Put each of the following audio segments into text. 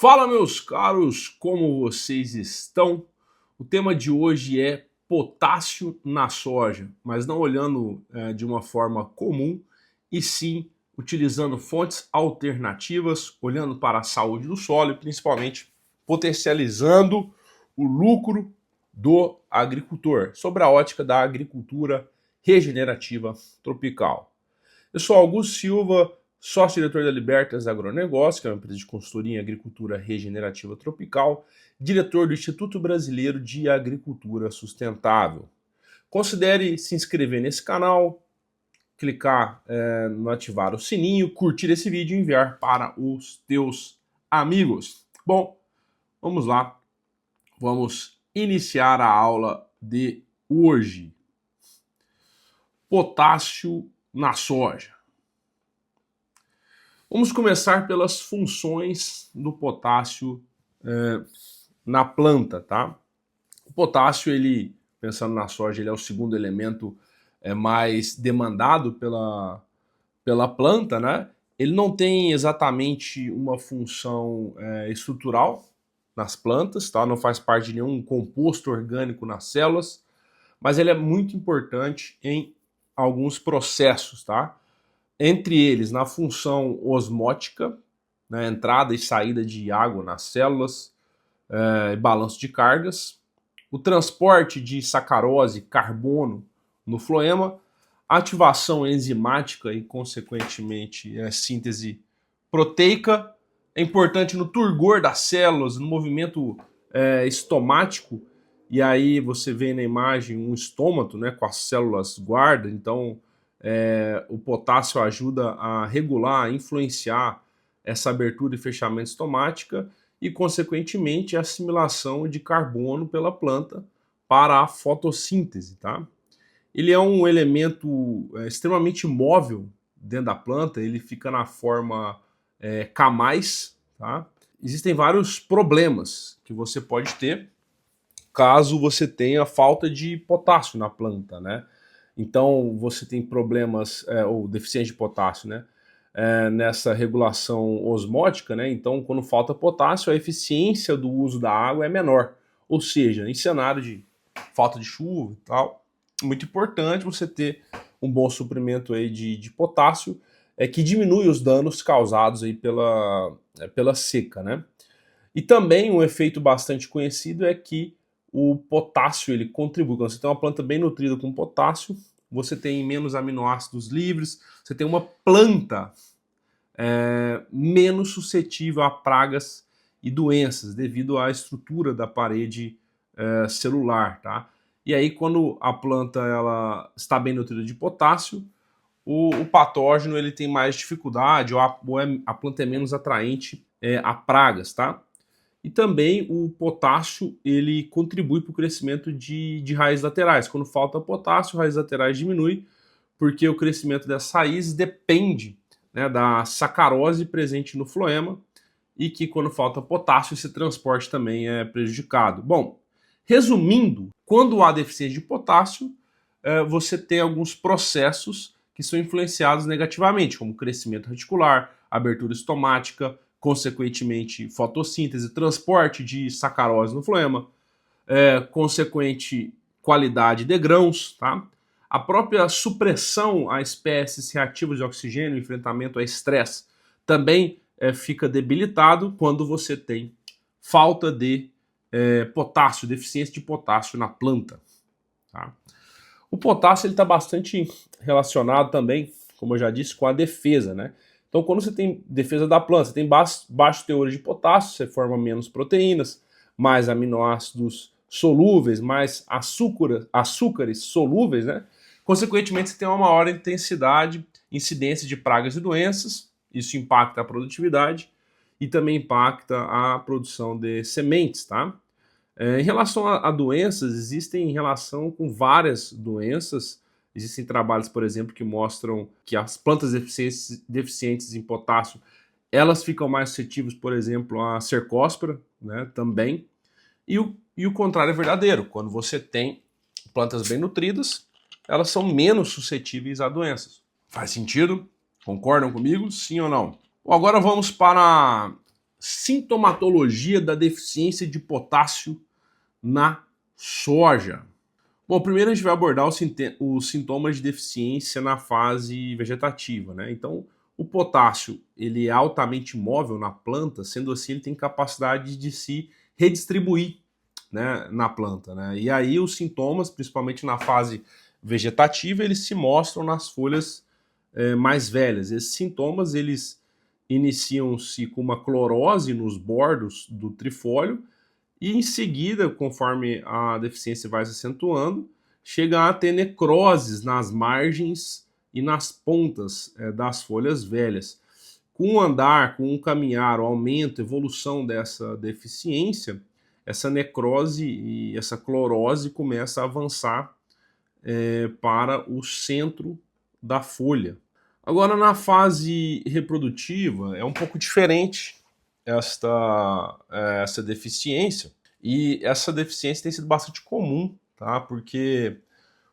Fala, meus caros, como vocês estão? O tema de hoje é potássio na soja, mas não olhando de uma forma comum, e sim utilizando fontes alternativas, olhando para a saúde do solo e principalmente potencializando o lucro do agricultor, sobre a ótica da agricultura regenerativa tropical. Eu sou Augusto Silva, sócio-diretor da Libertas Agronegócio, que é uma empresa de consultoria em agricultura regenerativa tropical, diretor do Instituto Brasileiro de Agricultura Sustentável. Considere se inscrever nesse canal, clicar no ativar o sininho, curtir esse vídeo e enviar para os teus amigos. Bom, vamos lá, vamos iniciar a aula de hoje. Potássio na soja. Vamos começar pelas funções do potássio na planta, tá? O potássio, ele, pensando na soja, ele é o segundo elemento mais demandado pela planta, né? Ele não tem exatamente uma função estrutural nas plantas, tá? Não faz parte de nenhum composto orgânico nas células, mas ele é muito importante em alguns processos, tá? Entre eles, na função osmótica, né, entrada e saída de água nas células, balanço de cargas, o transporte de sacarose, carbono no floema, ativação enzimática e, consequentemente, síntese proteica, é importante no turgor das células, no movimento estomático, e aí você vê na imagem um estômato, né, com as células guarda, então o potássio ajuda a regular, a influenciar essa abertura e fechamento estomática e, consequentemente, a assimilação de carbono pela planta para a fotossíntese, tá? Ele é um elemento extremamente móvel dentro da planta, ele fica na forma K+, tá? Existem vários problemas que você pode ter caso você tenha falta de potássio na planta, né? Então você tem problemas, ou deficiência de potássio, né? Nessa regulação osmótica, né? Então, quando falta potássio, a eficiência do uso da água é menor. Ou seja, em cenário de falta de chuva e tal, é muito importante você ter um bom suprimento aí de potássio, que diminui os danos causados aí pela seca, né? E também um efeito bastante conhecido é que o potássio ele contribui. Quando você tem uma planta bem nutrida com potássio, você tem menos aminoácidos livres, você tem uma planta menos suscetível a pragas e doenças devido à estrutura da parede celular, tá? E aí, quando a planta ela está bem nutrida de potássio, o patógeno ele tem mais dificuldade, ou a planta é menos atraente a pragas, tá? E também o potássio ele contribui para o crescimento de raízes laterais. Quando falta potássio, raízes laterais diminui, porque o crescimento dessas raízes depende, né, da sacarose presente no floema, e que quando falta potássio, esse transporte também é prejudicado. Bom, resumindo, quando há deficiência de potássio, você tem alguns processos que são influenciados negativamente, como crescimento reticular, abertura estomática, consequentemente fotossíntese, transporte de sacarose no floema, consequente qualidade de grãos, tá? A própria supressão a espécies reativas de oxigênio, enfrentamento a estresse, também fica debilitado quando você tem falta de potássio, deficiência de potássio na planta. Tá? O potássio está bastante relacionado também, como eu já disse, com a defesa, né? Então, quando você tem defesa da planta, você tem baixo teor de potássio, você forma menos proteínas, mais aminoácidos solúveis, mais açúcares solúveis, né? Consequentemente, você tem uma maior incidência de pragas e doenças, isso impacta a produtividade e também impacta a produção de sementes, tá? Em relação a doenças, existem relação com várias doenças. Existem trabalhos, por exemplo, que mostram que as plantas deficientes em potássio, elas ficam mais suscetíveis, por exemplo, à cercóspora, né, também. E o contrário é verdadeiro. Quando você tem plantas bem nutridas, elas são menos suscetíveis a doenças. Faz sentido? Concordam comigo? Sim ou não? Bom, agora vamos para sintomatologia da deficiência de potássio na soja. Bom, primeiro a gente vai abordar os sintomas de deficiência na fase vegetativa, né? Então, o potássio ele é altamente móvel na planta, sendo assim ele tem capacidade de se redistribuir, né, na planta, né? E aí os sintomas, principalmente na fase vegetativa, eles se mostram nas folhas mais velhas. Esses sintomas eles iniciam-se com uma clorose nos bordos do trifólio e em seguida, conforme a deficiência vai se acentuando, chega a ter necroses nas margens e nas pontas das folhas velhas. Com o andar, com o caminhar, o aumento, a evolução dessa deficiência, essa necrose e essa clorose começa a avançar para o centro da folha. Agora, na fase reprodutiva, é um pouco diferente essa deficiência, e essa deficiência tem sido bastante comum, tá? Porque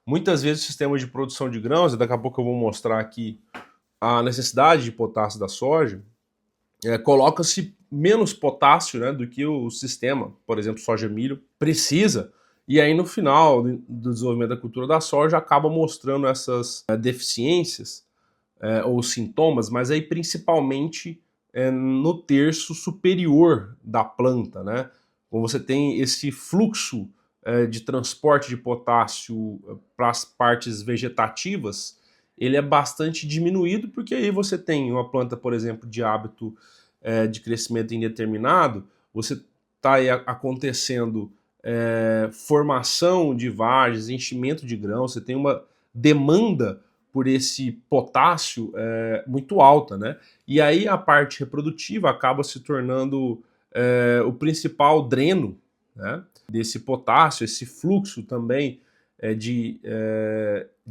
muitas vezes o sistema de produção de grãos, e daqui a pouco eu vou mostrar aqui a necessidade de potássio da soja, coloca-se menos potássio, né, do que o sistema, por exemplo, soja-milho, precisa, e aí no final do desenvolvimento da cultura da soja acaba mostrando essas deficiências ou sintomas, mas aí principalmente no terço superior da planta, né? Quando você tem esse fluxo de transporte de potássio para as partes vegetativas, ele é bastante diminuído, porque aí você tem uma planta, por exemplo, de hábito de crescimento indeterminado, você está aí acontecendo formação de vagens, enchimento de grãos, você tem uma demanda por esse potássio muito alta, né? E aí a parte reprodutiva acaba se tornando o principal dreno, né, desse potássio, esse fluxo também de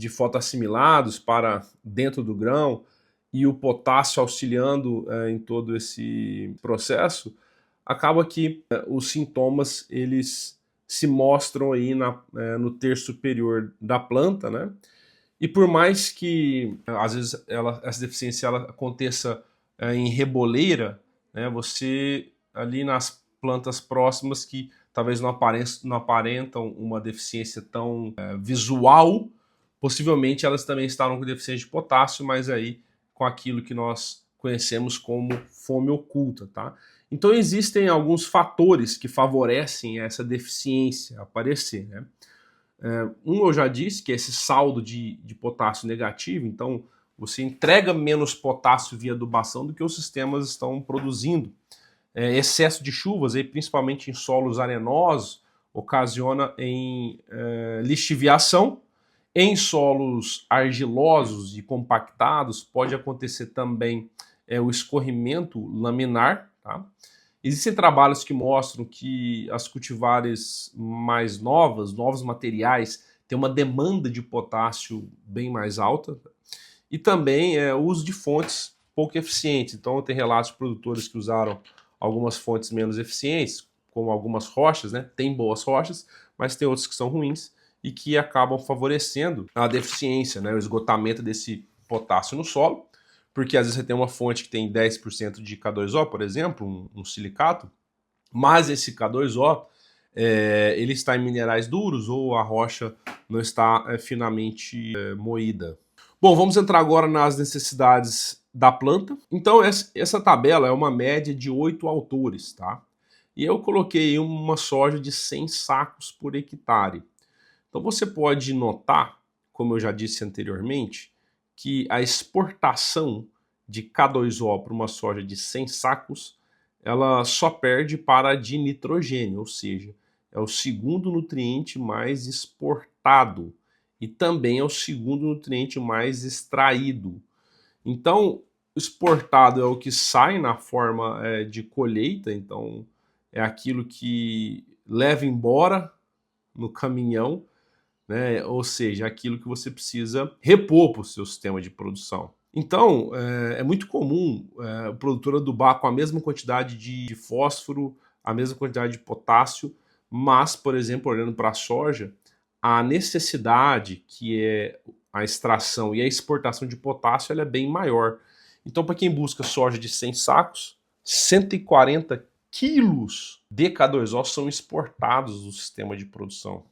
fotoassimilados para dentro do grão e o potássio auxiliando em todo esse processo, acaba que os sintomas eles se mostram aí no terço superior da planta, né? E por mais que às vezes essa deficiência aconteça em reboleira, né, você ali nas plantas próximas que talvez não aparentam uma deficiência tão visual, possivelmente elas também estarão com deficiência de potássio, mas aí com aquilo que nós conhecemos como fome oculta, tá? Então existem alguns fatores que favorecem essa deficiência aparecer, né? Eu já disse que é esse saldo de potássio negativo, então você entrega menos potássio via adubação do que os sistemas estão produzindo. Excesso de chuvas, aí, principalmente em solos arenosos, ocasiona em lixiviação. Em solos argilosos e compactados, pode acontecer também o escorrimento laminar, tá? Existem trabalhos que mostram que as cultivares mais novos materiais, têm uma demanda de potássio bem mais alta, e também o uso de fontes pouco eficientes. Então, tem relatos de produtores que usaram algumas fontes menos eficientes, como algumas rochas, né? Tem boas rochas, mas tem outras que são ruins e que acabam favorecendo a deficiência, né? O esgotamento desse potássio no solo, porque às vezes você tem uma fonte que tem 10% de K2O, por exemplo, um silicato, mas esse K2O ele está em minerais duros ou a rocha não está finamente moída. Bom, vamos entrar agora nas necessidades da planta. Então, essa tabela é uma média de 8 autores, tá? E eu coloquei uma soja de 100 sacos por hectare. Então, você pode notar, como eu já disse anteriormente, que a exportação de K2O para uma soja de 100 sacos, ela só perde para a de nitrogênio, ou seja, é o segundo nutriente mais exportado e também é o segundo nutriente mais extraído. Então, exportado é o que sai na forma de colheita, então é aquilo que leva embora no caminhão, né? Ou seja, aquilo que você precisa repor para o seu sistema de produção. Então, é muito comum o produtor adubar com a mesma quantidade de fósforo, a mesma quantidade de potássio, mas, por exemplo, olhando para a soja, a necessidade que é a extração e a exportação de potássio ela é bem maior. Então, para quem busca soja de 100 sacos, 140 quilos de K2O são exportados do sistema de produção.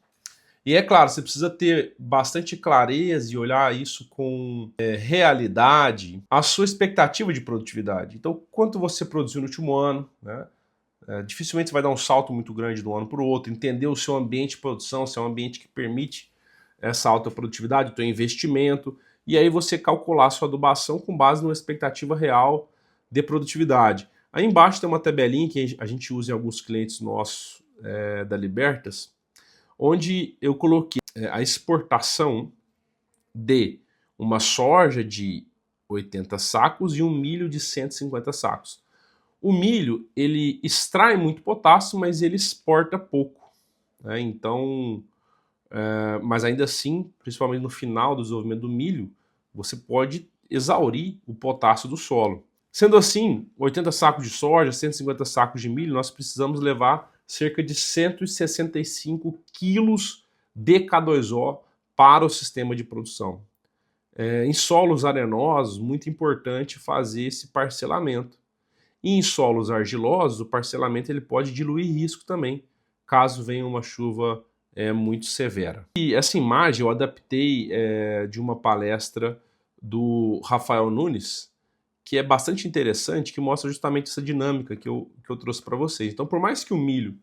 E é claro, você precisa ter bastante clareza e olhar isso com realidade, a sua expectativa de produtividade. Então, quanto você produziu no último ano, né? Dificilmente você vai dar um salto muito grande de um ano para o outro, entender o seu ambiente de produção, se é um ambiente que permite essa alta produtividade, o seu investimento, e aí você calcular a sua adubação com base numa expectativa real de produtividade. Aí embaixo tem uma tabelinha que a gente usa em alguns clientes nossos da Libertas, onde eu coloquei a exportação de uma soja de 80 sacos e um milho de 150 sacos. O milho, ele extrai muito potássio, mas ele exporta pouco, né? Então, mas ainda assim, principalmente no final do desenvolvimento do milho, você pode exaurir o potássio do solo. Sendo assim, 80 sacos de soja, 150 sacos de milho, nós precisamos levar cerca de 165 quilos de K2O para o sistema de produção. Em solos arenosos, muito importante fazer esse parcelamento. E em solos argilosos, o parcelamento ele pode diluir risco também, caso venha uma chuva muito severa. E essa imagem eu adaptei de uma palestra do Rafael Nunes, que é bastante interessante, que mostra justamente essa dinâmica que eu trouxe para vocês. Então, por mais que o milho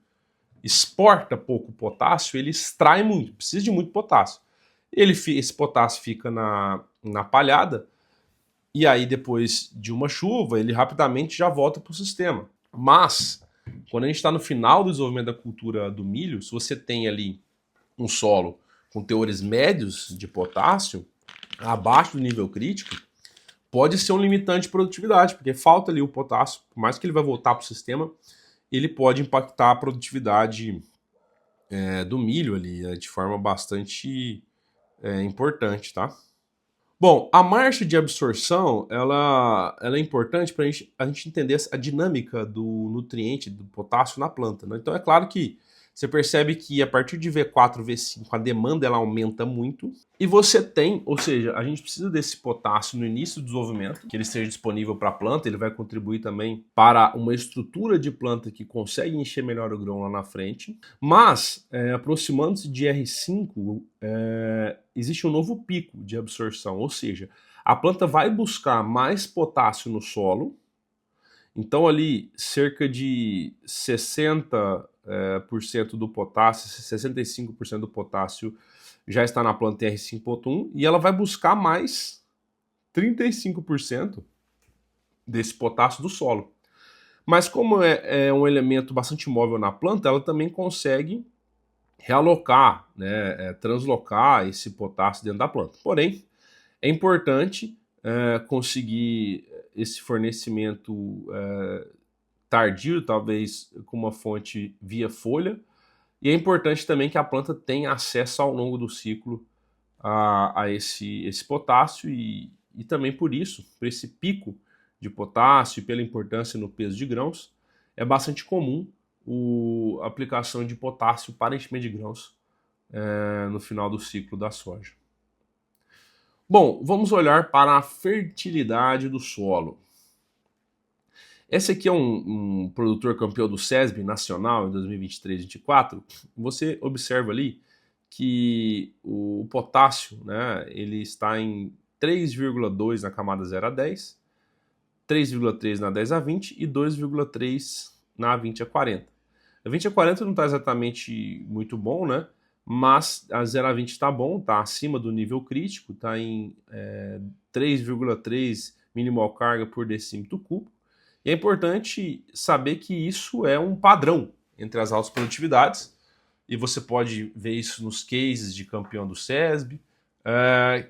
exporta pouco potássio, ele extrai muito, precisa de muito potássio. Esse potássio fica na palhada, e aí depois de uma chuva, ele rapidamente já volta para o sistema. Mas, quando a gente está no final do desenvolvimento da cultura do milho, se você tem ali um solo com teores médios de potássio, abaixo do nível crítico, pode ser um limitante de produtividade, porque falta ali o potássio, por mais que ele vai voltar para o sistema, ele pode impactar a produtividade do milho ali de forma bastante importante, tá? Bom, a marcha de absorção, ela é importante para a gente entender a dinâmica do nutriente, do potássio na planta, né? Então é claro que você percebe que a partir de V4, V5, a demanda ela aumenta muito. E você tem, ou seja, a gente precisa desse potássio no início do desenvolvimento, que ele seja disponível para a planta, ele vai contribuir também para uma estrutura de planta que consegue encher melhor o grão lá na frente. Mas, aproximando-se de R5, existe um novo pico de absorção, ou seja, a planta vai buscar mais potássio no solo. Então ali cerca de 60% do potássio, 65% do potássio já está na planta em R5.1 e ela vai buscar mais 35% desse potássio do solo. Mas como é um elemento bastante móvel na planta, ela também consegue realocar, né, translocar esse potássio dentro da planta. Porém, é importante conseguir esse fornecimento tardio, talvez com uma fonte via folha, e é importante também que a planta tenha acesso ao longo do ciclo a esse potássio e também por isso, por esse pico de potássio e pela importância no peso de grãos, é bastante comum a aplicação de potássio para enchimento de grãos no final do ciclo da soja. Bom, vamos olhar para a fertilidade do solo. Esse aqui é um produtor campeão do SESB nacional em 2023-24. Você observa ali que o potássio, né, ele está em 3,2 na camada 0 a 10, 3,3 na 10 a 20 e 2,3 na 20 a 40. A 20 a 40 não está exatamente muito bom, né? Mas a 0 a 20 está bom, está acima do nível crítico, está em 3,3 millimol carga por decímetro cúbico. E é importante saber que isso é um padrão entre as altas produtividades, e você pode ver isso nos cases de campeão do SESB,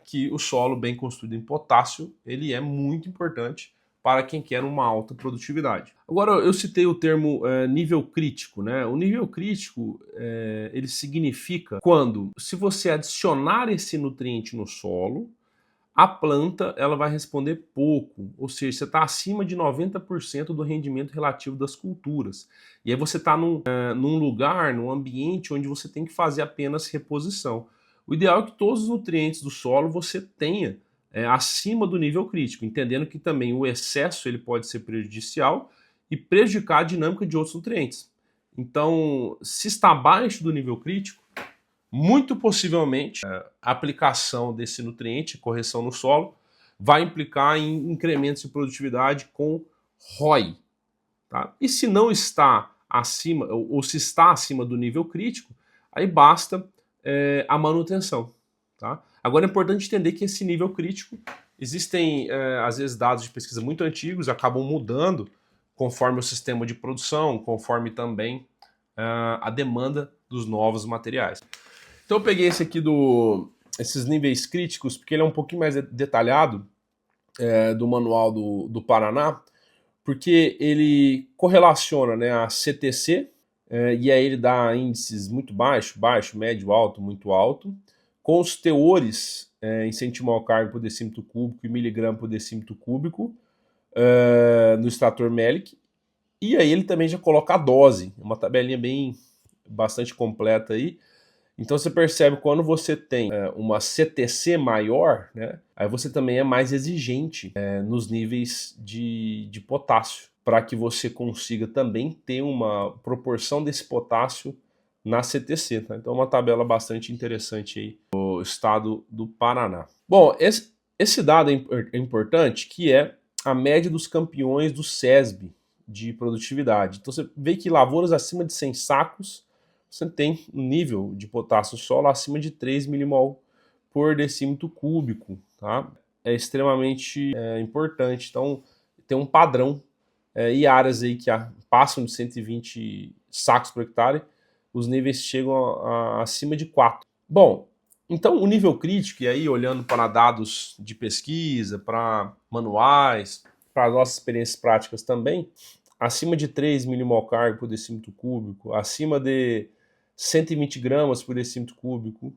que o solo bem construído em potássio, ele é muito importante para quem quer uma alta produtividade. Agora, eu citei o termo nível crítico, né? O nível crítico, ele significa quando, se você adicionar esse nutriente no solo, a planta ela vai responder pouco, ou seja, você está acima de 90% do rendimento relativo das culturas. E aí você está num lugar, num ambiente onde você tem que fazer apenas reposição. O ideal é que todos os nutrientes do solo você tenha acima do nível crítico, entendendo que também o excesso ele pode ser prejudicial e prejudicar a dinâmica de outros nutrientes. Então, se está abaixo do nível crítico, muito possivelmente a aplicação desse nutriente, correção no solo, vai implicar em incrementos de produtividade com ROI. Tá? E se não está acima, ou se está acima do nível crítico, aí basta a manutenção. Tá? Agora é importante entender que esse nível crítico, existem às vezes dados de pesquisa muito antigos, acabam mudando conforme o sistema de produção, conforme também a demanda dos novos materiais. Então eu peguei esse aqui esses níveis críticos, porque ele é um pouquinho mais detalhado do manual do Paraná, porque ele correlaciona, né, a CTC, e aí ele dá índices muito baixo, baixo, médio, alto, muito alto, com os teores em centimol carga por decímetro cúbico e miligrama por decímetro cúbico no extrator Melick, e aí ele também já coloca a dose, uma tabelinha bastante completa aí. Então você percebe quando você tem uma CTC maior, né, aí você também é mais exigente nos níveis de potássio, para que você consiga também ter uma proporção desse potássio na CTC. Tá? Então é uma tabela bastante interessante aí do estado do Paraná. Bom, esse dado é importante, que é a média dos campeões do SESB de produtividade. Então você vê que lavouras acima de 100 sacos, você tem um nível de potássio solo acima de 3 milimol por decímetro cúbico, tá? É extremamente importante. Então, tem um padrão e áreas aí que passam de 120 sacos por hectare, os níveis chegam acima de 4. Bom, então o nível crítico, e aí olhando para dados de pesquisa, para manuais, para nossas experiências práticas também, acima de 3 milimol carga por decímetro cúbico, acima de 120 gramas por decímetro cúbico,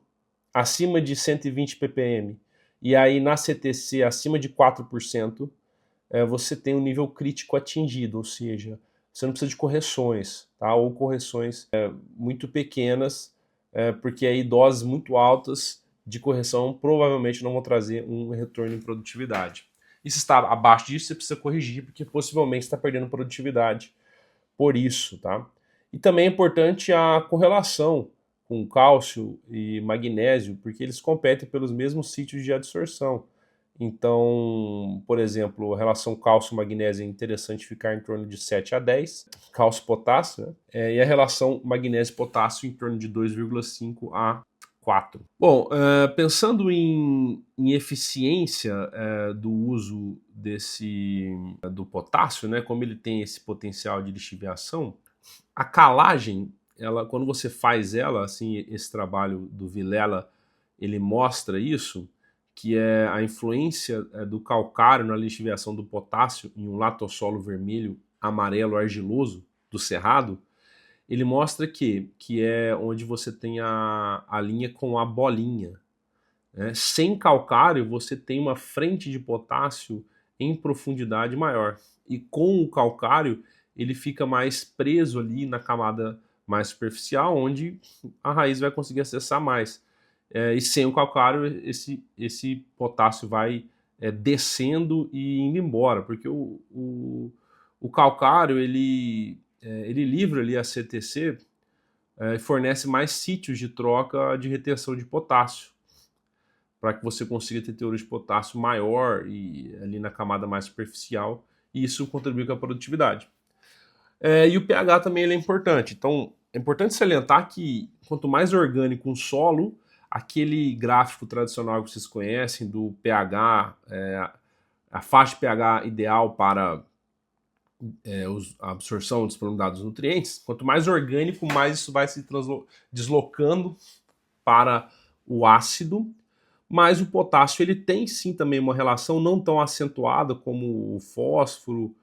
acima de 120 ppm, e aí na CTC acima de 4%, você tem um nível crítico atingido, ou seja, você não precisa de correções, tá? Ou correções muito pequenas, porque aí doses muito altas de correção provavelmente não vão trazer um retorno em produtividade. E se está abaixo disso, você precisa corrigir, porque possivelmente está perdendo produtividade por isso, tá? E também é importante a correlação com cálcio e magnésio, porque eles competem pelos mesmos sítios de adsorção. Então, por exemplo, a relação cálcio-magnésio é interessante ficar em torno de 7 a 10, cálcio-potássio, né? E a relação magnésio-potássio em torno de 2,5 a 4. Bom, pensando em eficiência do uso do potássio, né, como ele tem esse potencial de lixiviação, a calagem, quando você faz ela, assim, esse trabalho do Vilela, ele mostra isso, que é a influência do calcário na lixiviação do potássio em um latossolo vermelho, amarelo, argiloso do cerrado. Ele mostra que é onde você tem a linha com a bolinha. Né? Sem calcário, você tem uma frente de potássio em profundidade maior. E com o calcário, ele fica mais preso ali na camada mais superficial, onde a raiz vai conseguir acessar mais. E sem o calcário, esse potássio vai descendo e indo embora, porque o calcário ele livra ali a CTC e fornece mais sítios de troca de retenção de potássio, para que você consiga ter teor de potássio maior e ali na camada mais superficial, e isso contribui com a produtividade. E o pH também ele é importante. Então, é importante salientar que quanto mais orgânico um solo, aquele gráfico tradicional que vocês conhecem do pH, a faixa de pH ideal para a absorção e disponibilidade dos nutrientes, quanto mais orgânico, mais isso vai se deslocando para o ácido, mas o potássio ele tem sim também uma relação não tão acentuada como o fósforo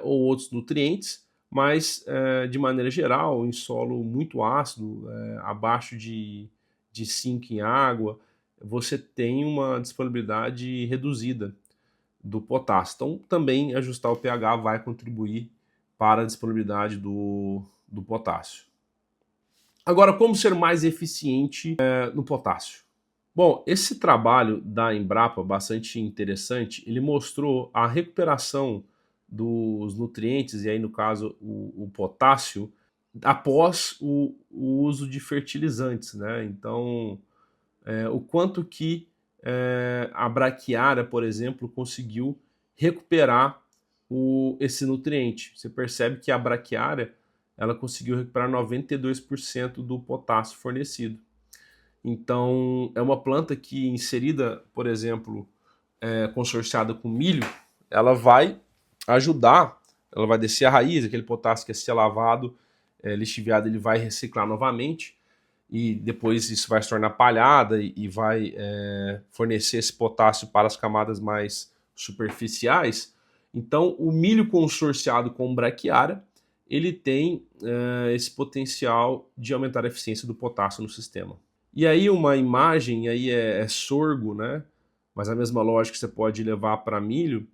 ou outros nutrientes, mas de maneira geral, em solo muito ácido, abaixo de 5 em água, você tem uma disponibilidade reduzida do potássio. Então, também ajustar o pH vai contribuir para a disponibilidade do potássio. Agora, como ser mais eficiente no potássio? Bom, esse trabalho da Embrapa, bastante interessante, ele mostrou a recuperação dos nutrientes, e aí no caso o potássio, após o uso de fertilizantes, né? Então, o quanto que a braquiária, por exemplo, conseguiu recuperar esse nutriente. Você percebe que a braquiária ela conseguiu recuperar 92% do potássio fornecido. Então, é uma planta que, inserida, por exemplo, consorciada com milho, ela vai ajudar, ela vai descer a raiz, aquele potássio que é ser lavado, lixiviado, ele vai reciclar novamente, e depois isso vai se tornar palhada e vai fornecer esse potássio para as camadas mais superficiais. Então, o milho consorciado com braquiária, ele tem esse potencial de aumentar a eficiência do potássio no sistema. E aí uma imagem aí é sorgo, né? Mas a mesma lógica você pode levar para milho.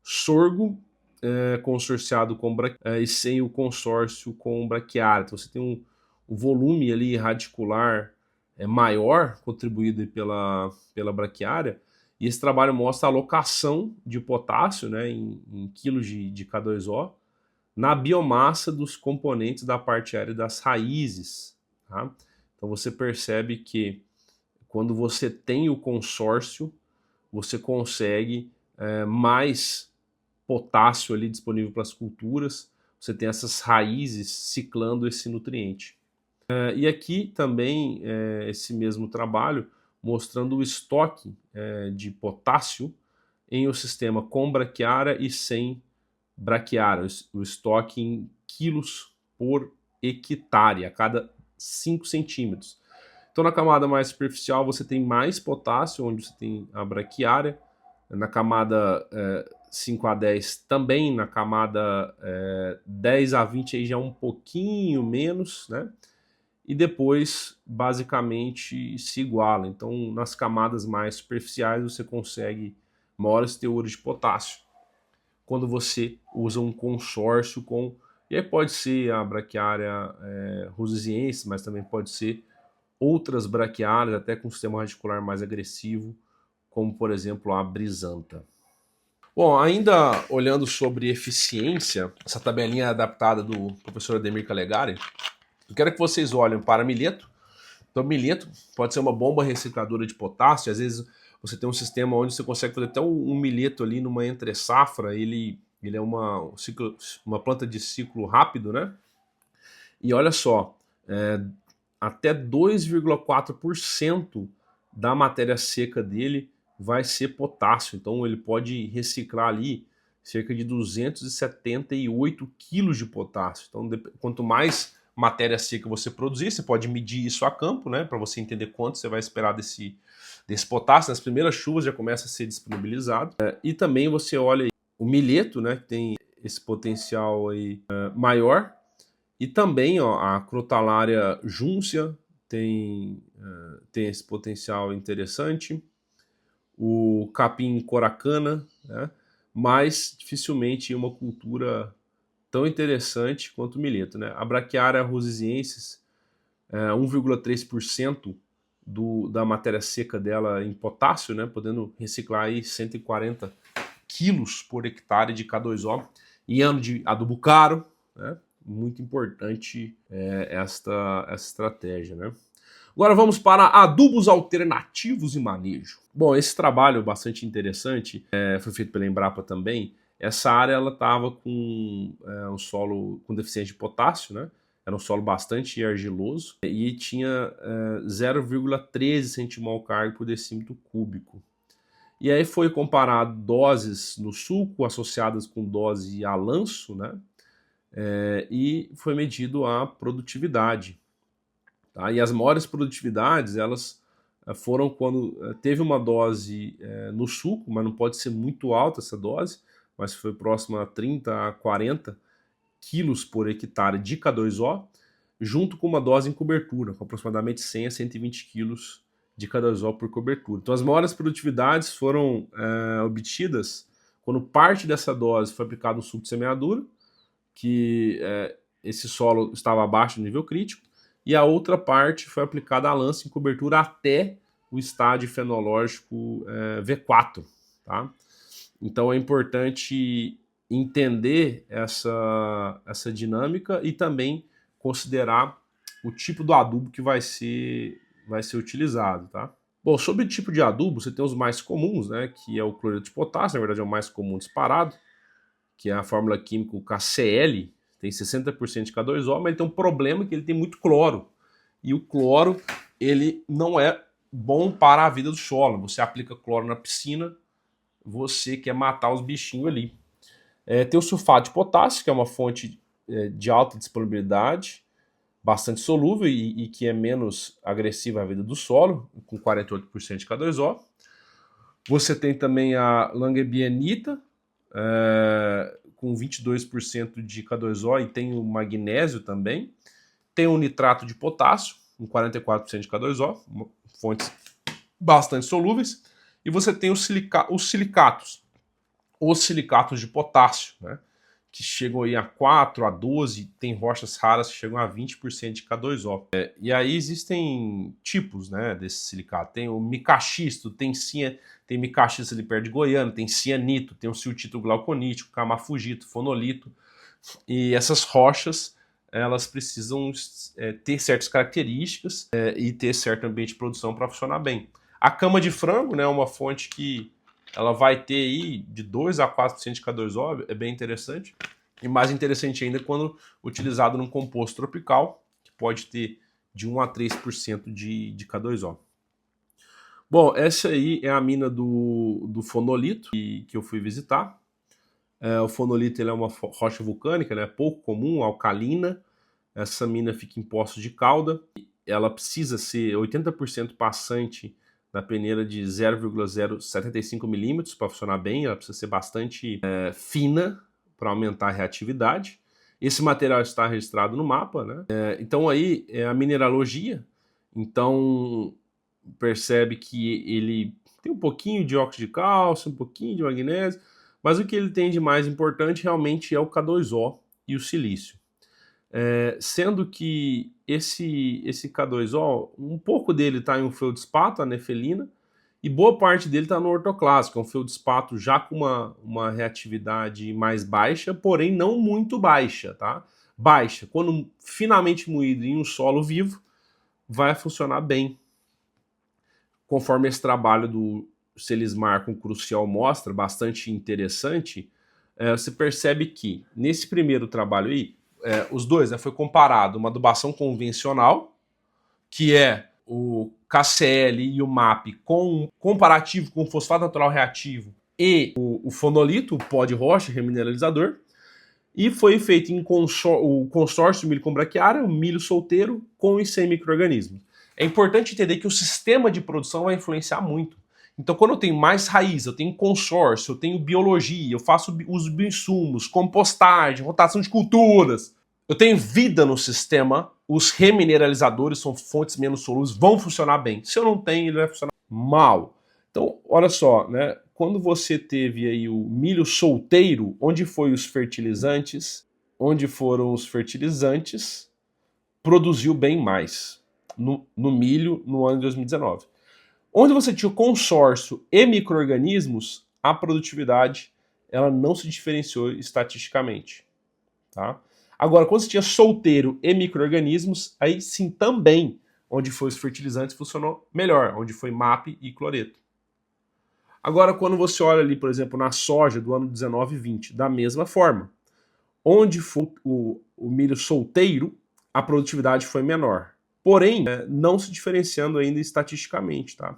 Sorgo consorciado com e sem o consórcio com braquiária. Então você tem um volume ali radicular maior, contribuído pela braquiária, e esse trabalho mostra a alocação de potássio, né, em quilos de K2O, na biomassa dos componentes da parte aérea das raízes. Tá? Então você percebe que quando você tem o consórcio, você consegue mais potássio ali disponível para as culturas, você tem essas raízes ciclando esse nutriente. E aqui também esse mesmo trabalho mostrando o estoque de potássio em o sistema com braquiária e sem braquiária, o estoque em quilos por hectare, a cada 5 centímetros. Então na camada mais superficial você tem mais potássio, onde você tem a braquiária, na camada 5 a 10 também, na camada 10 a 20 aí já um pouquinho menos, né? E depois basicamente se iguala. Então nas camadas mais superficiais você consegue maiores teores de potássio quando você usa um consórcio com, e aí pode ser a braquiária rosesiense, mas também pode ser outras braquiárias, até com um sistema radicular mais agressivo, como por exemplo a brisanta. Bom, ainda olhando sobre eficiência, essa tabelinha adaptada do professor Ademir Calegari, eu quero que vocês olhem para mileto. Então, mileto pode ser uma bomba recicladora de potássio. Às vezes você tem um sistema onde você consegue fazer até um mileto ali numa entre-safra. Ele é uma planta de ciclo rápido, né? E olha só, até 2,4% da matéria seca dele vai ser potássio. Então ele pode reciclar ali cerca de 278 quilos de potássio. Então quanto mais matéria seca você produzir, você pode medir isso a campo, né, para você entender quanto você vai esperar desse potássio. Nas primeiras chuvas já começa a ser disponibilizado. E também você olha o mileto, né, que tem esse potencial aí, maior. E também a Crotalária juncea tem esse potencial interessante. O capim coracana, né? Mas dificilmente uma cultura tão interessante quanto o mileto, né? A braquiária rosesiensis, 1,3% da matéria seca dela em potássio, né? Podendo reciclar aí 140 quilos por hectare de K2O. Em ano de adubo caro, né? Muito importante essa estratégia, né? Agora vamos para adubos alternativos e manejo. Bom, esse trabalho bastante interessante foi feito pela Embrapa também. Essa área ela estava com um solo com deficiência de potássio, né? Era um solo bastante argiloso e tinha 0,13 centimol carga por decímetro cúbico. E aí foi comparado doses no suco associadas com dose a lanço, né? E foi medido a produtividade. Tá? E as maiores produtividades, elas foram quando teve uma dose no suco, mas não pode ser muito alta essa dose, mas foi próxima a 30 a 40 quilos por hectare de K2O, junto com uma dose em cobertura, com aproximadamente 100 a 120 quilos de K2O por cobertura. Então as maiores produtividades foram obtidas quando parte dessa dose foi aplicada no suco de semeadura, que esse solo estava abaixo do nível crítico, e a outra parte foi aplicada a lança em cobertura até o estágio fenológico V4. Tá? Então é importante entender essa dinâmica e também considerar o tipo do adubo que vai ser utilizado, tá? Bom, sobre o tipo de adubo, você tem os mais comuns, né, que é o cloreto de potássio, na verdade é o mais comum disparado, que é a fórmula química KCl, tem 60% de K2O, mas ele tem um problema que ele tem muito cloro. E o cloro, ele não é bom para a vida do solo. Você aplica cloro na piscina, você quer matar os bichinhos ali. Tem o sulfato de potássio, que é uma fonte de alta disponibilidade, bastante solúvel e que é menos agressiva à vida do solo, com 48% de K2O. Você tem também a langebienita, com 22% de K2O, e tem o magnésio também. Tem o nitrato de potássio, com 44% de K2O, fontes bastante solúveis. E você tem os silicatos de potássio, né, que chegam aí a 4, a 12, tem rochas raras que chegam a 20% de K2O. E aí existem tipos, né, desse silicato. Tem o micaxisto, tem micaxisto ali perto de Goiânia, tem cianito, tem o siltito glauconítico, camafugito, fonolito. E essas rochas, elas precisam ter certas características e ter certo ambiente de produção para funcionar bem. A cama de frango, né, é uma fonte que ela vai ter aí de 2 a 4% de K2O, é bem interessante. E mais interessante ainda quando utilizado num composto tropical, que pode ter de 1 a 3% de K2O. Bom, essa aí é a mina do fonolito que eu fui visitar. O fonolito ele é uma rocha vulcânica, né, pouco comum, alcalina. Essa mina fica em Poços de Calda. Ela precisa ser 80% passante na peneira de 0,075 milímetros para funcionar bem. Ela precisa ser bastante fina para aumentar a reatividade. Esse material está registrado no mapa, né? Então aí é a mineralogia. Então percebe que ele tem um pouquinho de óxido de cálcio, um pouquinho de magnésio, mas o que ele tem de mais importante realmente é o K2O e o silício. Sendo que esse K2O, um pouco dele está em um feldespato, a nefelina, e boa parte dele está no ortoclássico, é um feldespato já com uma reatividade mais baixa, porém não muito baixa, tá? Baixa. Quando finamente moído em um solo vivo, vai funcionar bem. Conforme esse trabalho do Celismar com Crucial mostra, bastante interessante, você percebe que nesse primeiro trabalho aí, os dois, né, foi comparado uma adubação convencional, que é o KCl e o MAP, com comparativo com o fosfato natural reativo e o fonolito, o pó de rocha remineralizador, e foi feito o consórcio milho com braquiária, o milho solteiro com e sem micro-organismos. É importante entender que o sistema de produção vai influenciar muito. Então, quando eu tenho mais raiz, eu tenho consórcio, eu tenho biologia, eu faço uso de bioinsumos, compostagem, rotação de culturas, eu tenho vida no sistema, os remineralizadores são fontes menos solúveis, vão funcionar bem. Se eu não tenho, ele vai funcionar mal. Então, olha só, né? Quando você teve aí o milho solteiro, onde foram os fertilizantes, produziu bem mais no milho no ano de 2019. Onde você tinha o consórcio e micro-organismos, a produtividade ela não se diferenciou estatisticamente. Tá? Agora, quando você tinha solteiro e micro-organismos, aí sim também, onde foi os fertilizantes, funcionou melhor, onde foi MAP e cloreto. Agora, quando você olha ali, por exemplo, na soja do ano 19 e 20, da mesma forma, onde foi o milho solteiro, a produtividade foi menor. Porém, não se diferenciando ainda estatisticamente, tá?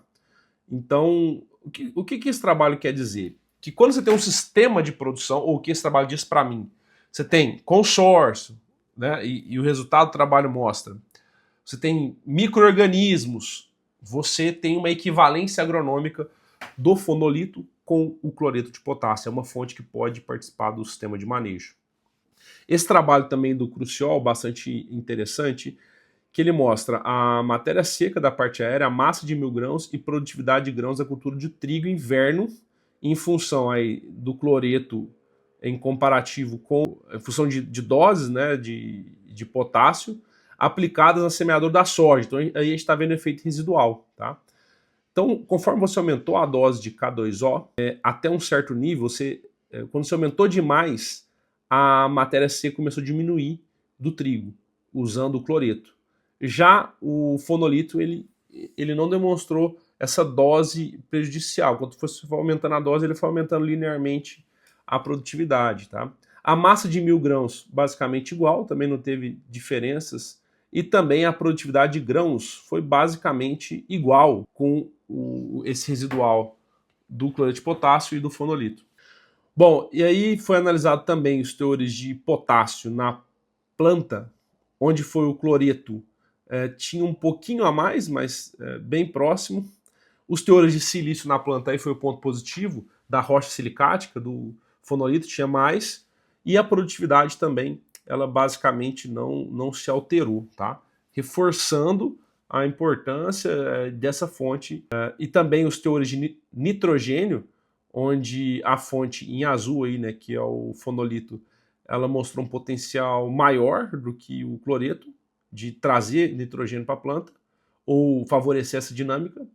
Então, o que esse trabalho quer dizer? Que quando você tem um sistema de produção, ou o que esse trabalho diz para mim, você tem consórcio, né, e o resultado do trabalho mostra, você tem micro-organismos, você tem uma equivalência agronômica do fonolito com o cloreto de potássio, é uma fonte que pode participar do sistema de manejo. Esse trabalho também do Crucial, bastante interessante, que ele mostra a matéria seca da parte aérea, a massa de 1.000 grãos e produtividade de grãos da cultura de trigo inverno, em função aí do cloreto em comparativo em função de doses, né, de potássio aplicadas na semeadura da soja. Então aí a gente está vendo efeito residual, tá? Então, conforme você aumentou a dose de K2O, até um certo nível, você quando você aumentou demais, a matéria seca começou a diminuir do trigo, usando o cloreto. Já o fonolito, ele não demonstrou essa dose prejudicial. Quando você for aumentando a dose, ele foi aumentando linearmente a produtividade. Tá? A massa de 1.000 grãos, basicamente igual, também não teve diferenças. E também a produtividade de grãos foi basicamente igual com esse residual do cloreto de potássio e do fonolito. Bom, e aí foi analisado também os teores de potássio na planta, onde foi o cloreto tinha um pouquinho a mais, mas bem próximo. Os teores de silício na planta aí foi o ponto positivo, da rocha silicática, do fonolito tinha mais, e a produtividade também, ela basicamente não se alterou, tá? Reforçando a importância dessa fonte. E também os teores de nitrogênio, onde a fonte em azul aí, né, que é o fonolito, ela mostrou um potencial maior do que o cloreto, de trazer nitrogênio para a planta, ou favorecer essa dinâmica,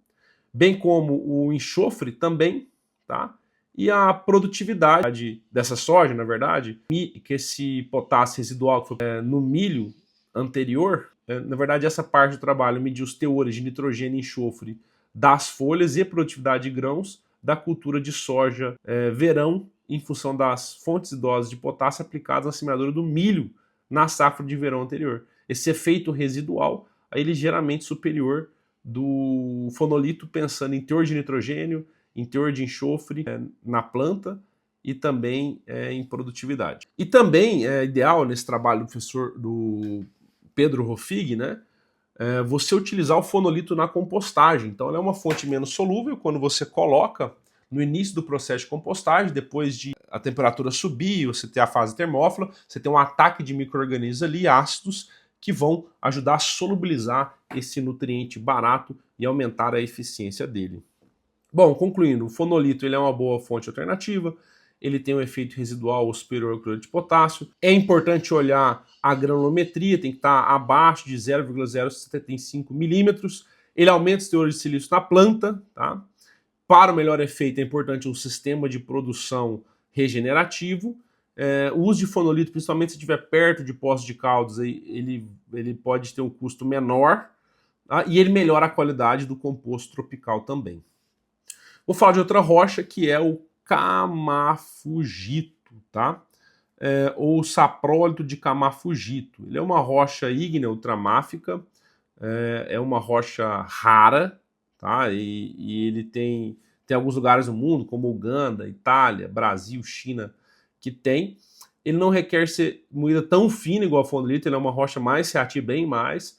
bem como o enxofre também, tá? E a produtividade dessa soja, na verdade, que esse potássio residual que foi no milho anterior, na verdade essa parte do trabalho mediu os teores de nitrogênio e enxofre das folhas e produtividade de grãos da cultura de soja verão, em função das fontes e doses de potássio aplicadas na semeadura do milho na safra de verão anterior. Esse efeito residual é ligeiramente superior do fonolito, pensando em teor de nitrogênio, em teor de enxofre na planta e também em produtividade. E também é ideal nesse trabalho do professor do Pedro Rofig, né, você utilizar o fonolito na compostagem. Então ela é uma fonte menos solúvel quando você coloca no início do processo de compostagem, depois de a temperatura subir, você ter a fase termófila, você tem um ataque de micro-organismos ali, ácidos, que vão ajudar a solubilizar esse nutriente barato e aumentar a eficiência dele. Bom, concluindo, o fonolito ele é uma boa fonte alternativa, ele tem um efeito residual superior ao cloreto de potássio. É importante olhar a granulometria, tem que estar abaixo de 0,075 milímetros. Ele aumenta os teores de silício na planta, tá? Para o melhor efeito é importante um sistema de produção regenerativo. O uso de fonolito, principalmente se estiver perto de poços de caldos, ele pode ter um custo menor, tá? E ele melhora a qualidade do composto tropical também. Vou falar de outra rocha que é o camafugito, tá? Ou saprólito de camafugito. Ele é uma rocha ígnea ultramáfica, é uma rocha rara, tá? E ele tem alguns lugares no mundo, como Uganda, Itália, Brasil, China, que tem. Ele não requer ser moída tão fina igual a fonolito, ele é uma rocha mais reativa, bem mais.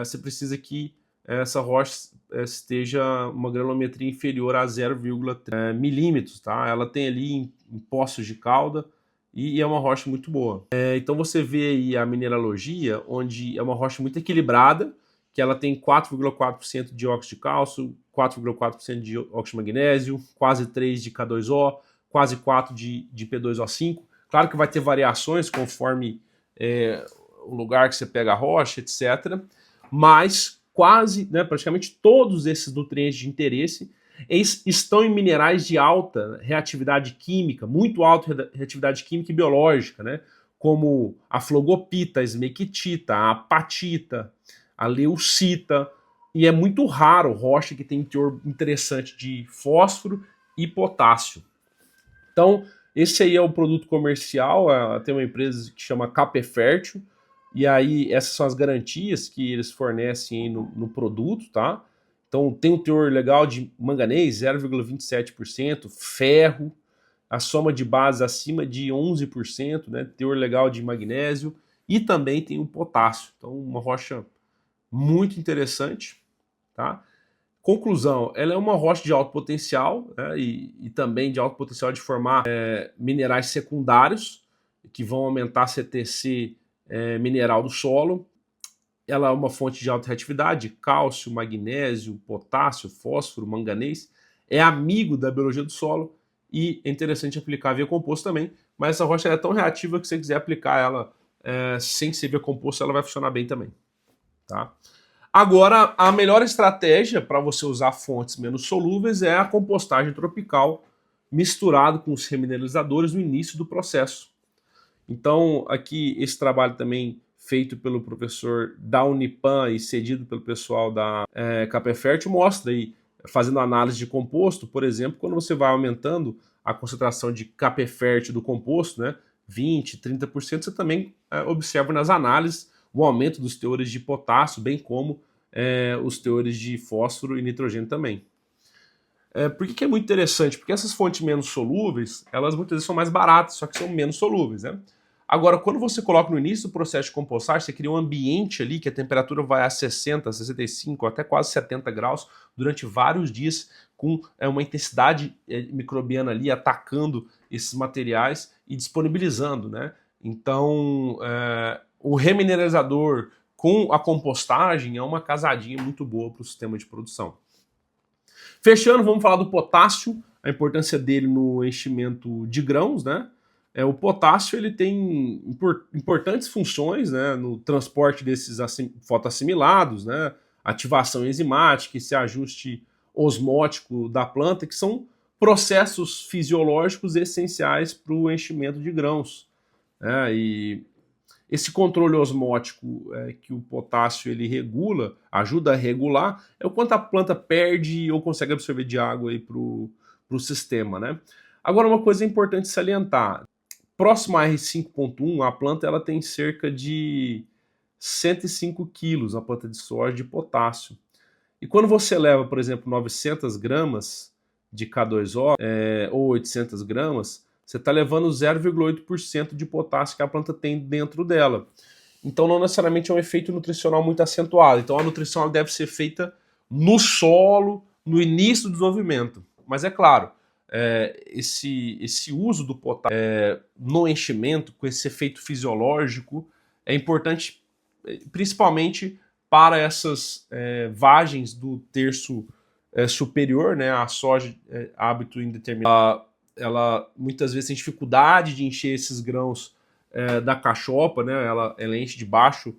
Você precisa que essa rocha esteja uma granulometria inferior a 0,3 milímetros, tá? Ela tem ali em poços de calda e é uma rocha muito boa. Então você vê aí a mineralogia, onde é uma rocha muito equilibrada, que ela tem 4,4% de dióxido de cálcio, 4,4% de óxido de magnésio, quase 3 de K2O, quase 4 de P2O5. Claro que vai ter variações conforme o lugar que você pega a rocha, etc. Mas quase, né, praticamente todos esses nutrientes de interesse estão em minerais de alta reatividade química, muito alta reatividade química e biológica, né, como a flogopita, a esmequitita, a apatita, a leucita, e é muito raro rocha que tem teor interessante de fósforo e potássio. Então, esse aí é o produto comercial, tem uma empresa que chama Capé Fértil, e aí essas são as garantias que eles fornecem no produto, tá? Então tem um teor legal de manganês, 0,27%, ferro, a soma de bases acima de 11%, né? Teor legal de magnésio, e também tem o potássio. Então uma rocha muito interessante, tá? Conclusão, ela é uma rocha de alto potencial, né, e também de alto potencial de formar minerais secundários, que vão aumentar a CTC mineral do solo. Ela é uma fonte de alta reatividade, cálcio, magnésio, potássio, fósforo, manganês. É amigo da biologia do solo e é interessante aplicar via composto também, mas essa rocha é tão reativa que se você quiser aplicar ela sem ser via composto, ela vai funcionar bem também. Tá? Agora, a melhor estratégia para você usar fontes menos solúveis é a compostagem tropical, misturado com os remineralizadores no início do processo. Então, aqui, esse trabalho também feito pelo professor da Unipan e cedido pelo pessoal da Capé Fértil mostra aí, fazendo análise de composto, por exemplo, quando você vai aumentando a concentração de Capé Fértil do composto, né, 20%, 30%, você também observa nas análises o aumento dos teores de potássio, bem como os teores de fósforo e nitrogênio também. Por que é muito interessante? Porque essas fontes menos solúveis, elas muitas vezes são mais baratas, só que são menos solúveis, né? Agora, quando você coloca no início do processo de compostagem, você cria um ambiente ali que a temperatura vai a 60, 65, até quase 70 graus durante vários dias, com uma intensidade microbiana ali atacando esses materiais e disponibilizando, né? Então, o remineralizador com a compostagem é uma casadinha muito boa para o sistema de produção. Fechando, vamos falar do potássio, a importância dele no enchimento de grãos, né? O potássio ele tem importantes funções, né, no transporte desses fotoassimilados, né, ativação enzimática, esse ajuste osmótico da planta, que são processos fisiológicos essenciais para o enchimento de grãos. Né, e esse controle osmótico que o potássio ele regula, ajuda a regular, é o quanto a planta perde ou consegue absorver de água para o sistema. Né? Agora, uma coisa importante salientar. Próximo a R5.1, a planta ela tem cerca de 105 quilos, a planta de soja, de potássio. E quando você leva, por exemplo, 900 gramas de K2O ou 800 gramas, você está levando 0,8% de potássio que a planta tem dentro dela. Então não necessariamente é um efeito nutricional muito acentuado. Então a nutrição deve ser feita no solo, no início do desenvolvimento. Mas é claro, esse uso do potássio no enchimento, com esse efeito fisiológico, é importante principalmente para essas vagens do terço superior, né, a soja hábito indeterminado. Ela muitas vezes tem dificuldade de encher esses grãos da cachopa, né, ela enche de baixo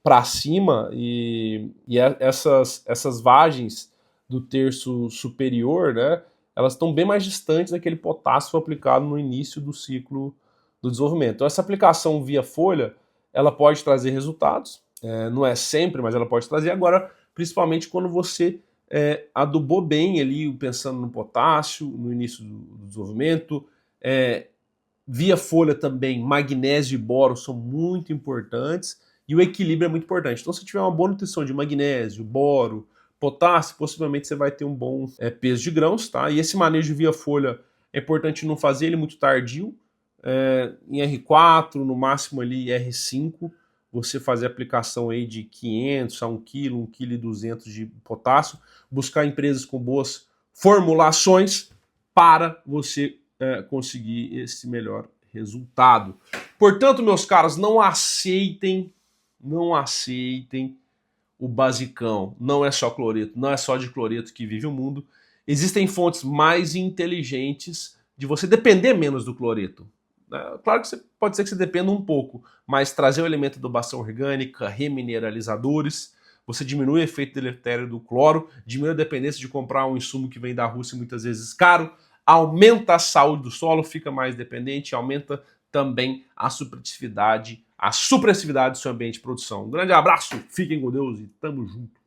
para cima e essas vagens do terço superior, né, elas estão bem mais distantes daquele potássio aplicado no início do ciclo do desenvolvimento. Então essa aplicação via folha, ela pode trazer resultados, não é sempre, mas ela pode trazer agora, principalmente quando você adubou bem ali, pensando no potássio, no início do desenvolvimento. Via folha também, magnésio e boro são muito importantes e o equilíbrio é muito importante. Então, se tiver uma boa nutrição de magnésio, boro, potássio, possivelmente você vai ter um bom peso de grãos, tá? E esse manejo via folha é importante não fazer ele muito tardio, em R4, no máximo ali R5, você fazer aplicação aí de 500 a 1 kg, 1,2 kg de potássio, buscar empresas com boas formulações para você conseguir esse melhor resultado. Portanto, meus caros, não aceitem o basicão. Não é só cloreto, não é só de cloreto que vive o mundo. Existem fontes mais inteligentes de você depender menos do cloreto. Claro que pode ser que você dependa um pouco, mas trazer o elemento de adubação orgânica, remineralizadores, você diminui o efeito deletério do cloro, diminui a dependência de comprar um insumo que vem da Rússia muitas vezes caro, aumenta a saúde do solo, fica mais dependente, aumenta também a supressividade do seu ambiente de produção. Um grande abraço, fiquem com Deus e tamo junto.